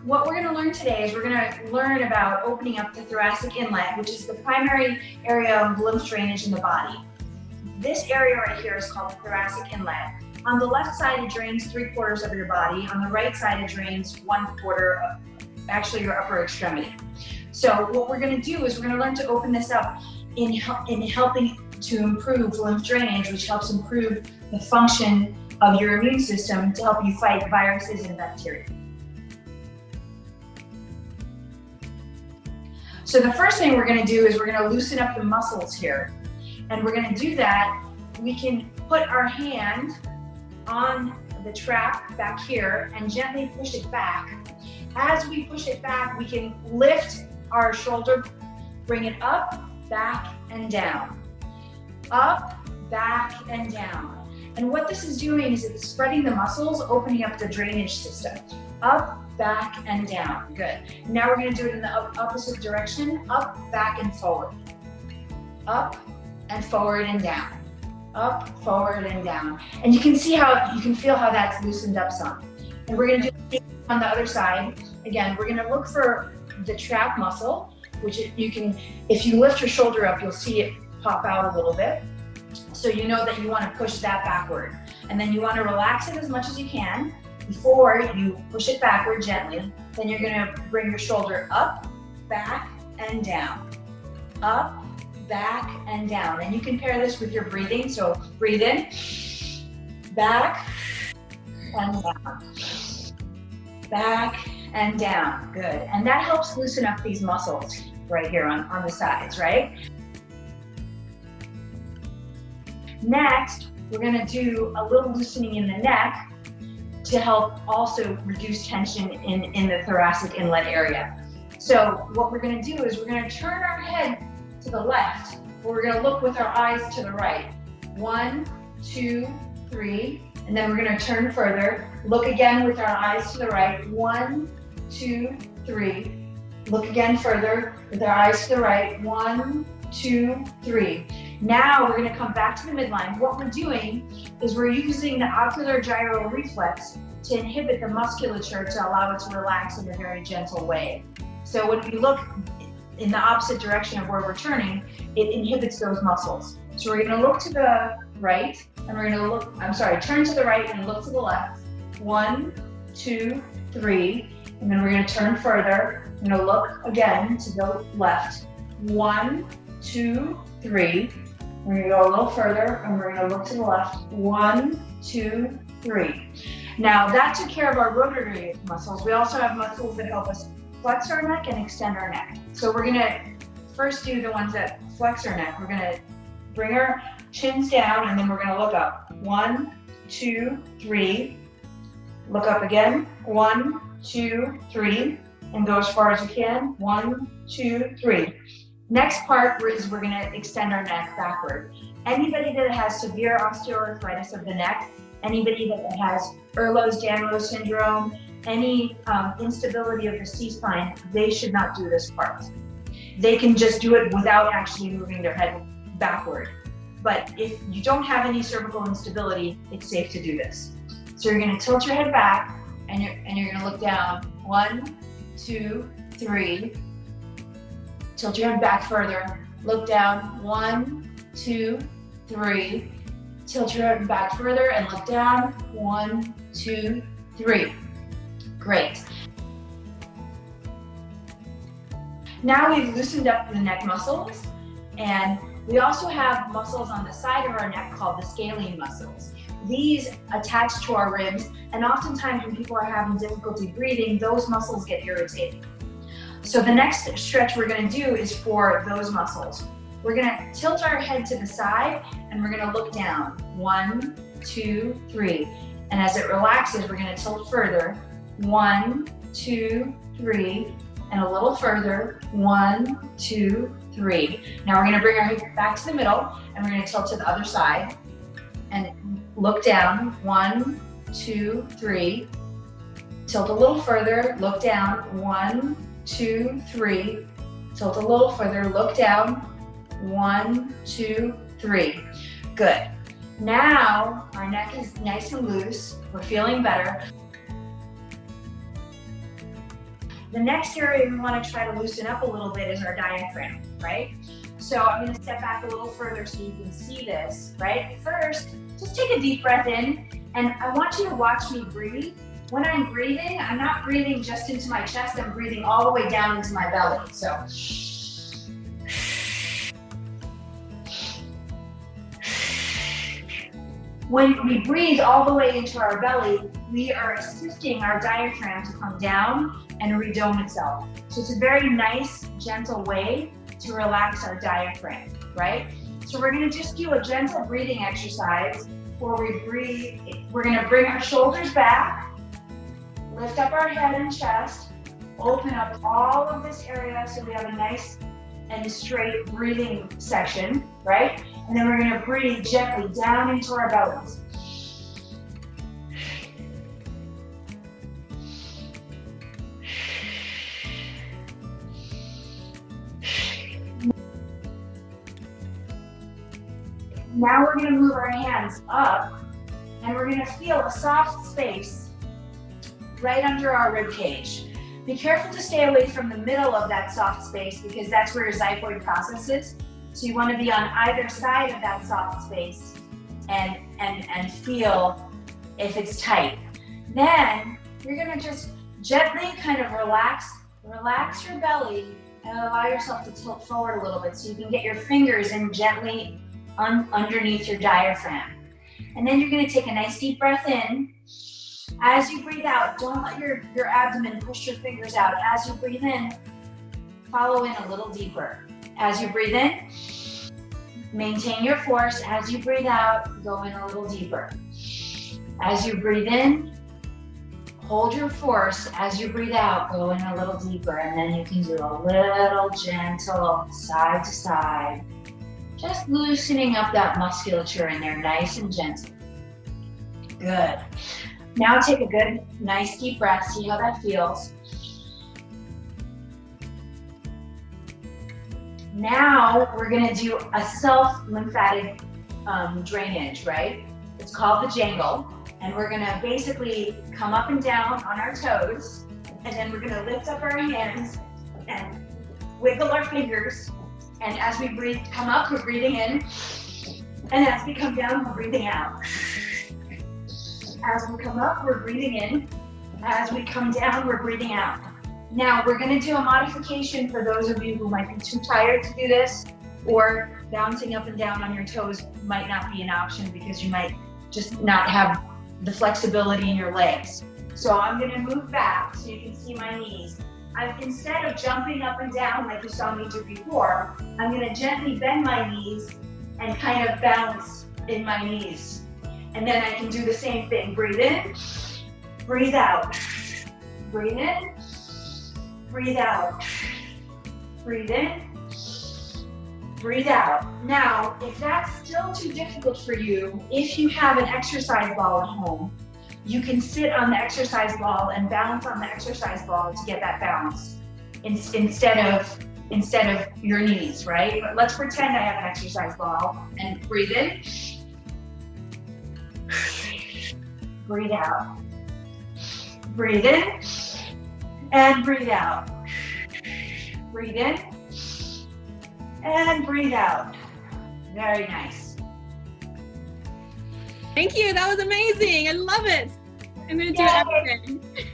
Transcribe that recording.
what we're going to learn today is we're going to learn about opening up the thoracic inlet, which is the primary area of lymph drainage in the body. This area right here is called the thoracic inlet. On the left side, it drains 3/4 of your body. On the right side, it drains 1/4 of actually your upper extremity. So what we're going to do is we're going to learn to open this up in helping to improve lymph drainage, which helps improve the function of your immune system to help you fight viruses and bacteria. So the first thing we're going to do is we're going to loosen up the muscles here. And we're going to do that. We can put our hand on the trap back here and gently push it back. As we push it back, we can lift our shoulder, bring it up, back, and down. Up, back, and down. And what this is doing is it's spreading the muscles, opening up the drainage system. Up, back, and down. Good. Now we're going to do it in the opposite direction. Up, back, and forward. Up, and forward, and down. Up, forward, and down. And you can see how, you can feel how that's loosened up some. And we're going to do it on the other side. Again, we're going to look for the trap muscle, which you can, if you lift your shoulder up, you'll see it pop out a little bit. So you know that you want to push that backward. And then you want to relax it as much as you can before you push it backward gently. Then you're going to bring your shoulder up, back, and down. Up, back, and down. And you can pair this with your breathing. So breathe in, back, and down. Back, and down. Good. And that helps loosen up these muscles right here on the sides, right? Next, we're going to do a little loosening in the neck to help also reduce tension in the thoracic inlet area. So what we're going to do is we're going to turn our head to the left, but we're going to look with our eyes to the right. 1, 2, 3, and then we're going to turn further. Look again with our eyes to the right. 1, 2, 3. Look again further with our eyes to the right. 1, 2, 3. Now we're going to come back to the midline. What we're doing is we're using the ocular gyral reflex to inhibit the musculature to allow it to relax in a very gentle way. So when we look in the opposite direction of where we're turning, it inhibits those muscles. So we're going to look to the right, and we're going to look, turn to the right and look to the left. 1, 2, 3. And then we're going to turn further. We're going to look again to the left. 1, 2, 3. We're going to go a little further, and we're going to look to the left. 1, 2, 3. Now that took care of our rotary muscles. We also have muscles that help us flex our neck and extend our neck. So we're going to first do the ones that flex our neck. We're going to bring our chins down, and then we're going to look up. 1, 2, 3. Look up again. 1, 2, 3. And go as far as you can. 1, 2, 3. Next part is we're going to extend our neck backward. Anybody that has severe osteoarthritis of the neck, anybody that has Ehlers-Danlos syndrome, any instability of the C-spine, they should not do this part. They can just do it without actually moving their head backward. But if you don't have any cervical instability, it's safe to do this. So you're going to tilt your head back, and you're going to look down. 1, 2, 3. Tilt your head back further. Look down. 1, 2, 3. Tilt your head back further and look down. 1, 2, 3. Great. Now we've loosened up the neck muscles, and we also have muscles on the side of our neck called the scalene muscles. These attach to our ribs, and oftentimes when people are having difficulty breathing, those muscles get irritated. So the next stretch we're going to do is for those muscles. We're going to tilt our head to the side, and we're going to look down. 1, 2, 3. And as it relaxes, we're going to tilt further. 1, 2, 3. And a little further. 1, 2, 3. Now we're going to bring our head back to the middle, and we're going to tilt to the other side. And look down. 1, 2, 3. Tilt a little further. Look down. 1, 2, 3. Tilt a little further. Look down. 1, 2, 3. Good. Now our neck is nice and loose. We're feeling better. The next area we want to try to loosen up a little bit is our diaphragm, right? So I'm going to step back a little further so you can see this, right? First, just take a deep breath in, and I want you to watch me breathe. When I'm breathing, I'm not breathing just into my chest, I'm breathing all the way down into my belly. So, when we breathe all the way into our belly, we are assisting our diaphragm to come down and redome itself. So it's a very nice, gentle way to relax our diaphragm, right? So we're gonna just do a gentle breathing exercise where we breathe. We're gonna bring our shoulders back, lift up our head and chest, open up all of this area so we have a nice and straight breathing section, right? And then we're gonna breathe gently down into our bellies. Now we're gonna move our hands up and we're gonna feel a soft space right under our rib cage. Be careful to stay away from the middle of that soft space because that's where your xiphoid process is. So you want to be on either side of that soft space and feel if it's tight. Then you're gonna just gently kind of relax your belly and allow yourself to tilt forward a little bit so you can get your fingers in gently underneath your diaphragm. And then you're gonna take a nice deep breath in. As you breathe out, don't let your abdomen push your fingers out. As you breathe in, follow in a little deeper. As you breathe in, maintain your force. As you breathe out, go in a little deeper. As you breathe in, hold your force. As you breathe out, go in a little deeper. And then you can do a little gentle side to side. Just loosening up that musculature in there, nice and gentle. Good. Now take a good, nice deep breath. See how that feels. Now we're gonna do a self-lymphatic drainage, right? It's called the Jangle. And we're gonna basically come up and down on our toes. And then we're gonna lift up our hands and wiggle our fingers. And as we breathe, come up, we're breathing in. And as we come down, we're breathing out. As we come up, we're breathing in. As we come down, we're breathing out. Now, we're gonna do a modification for those of you who might be too tired to do this, or bouncing up and down on your toes might not be an option because you might just not have the flexibility in your legs. So I'm gonna move back so you can see my knees. Instead of jumping up and down like you saw me do before, I'm gonna gently bend my knees and kind of bounce in my knees. And then I can do the same thing. Breathe in, breathe out. Breathe in, breathe out. Breathe in, breathe out. Now, if that's still too difficult for you, if you have an exercise ball at home, you can sit on the exercise ball and bounce on the exercise ball to get that balance instead of your knees, right? But let's pretend I have an exercise ball and breathe in. Breathe out. Breathe in and breathe out. Breathe in and breathe out. Very nice. Thank you. That was amazing. I love it. I'm going to do it every day.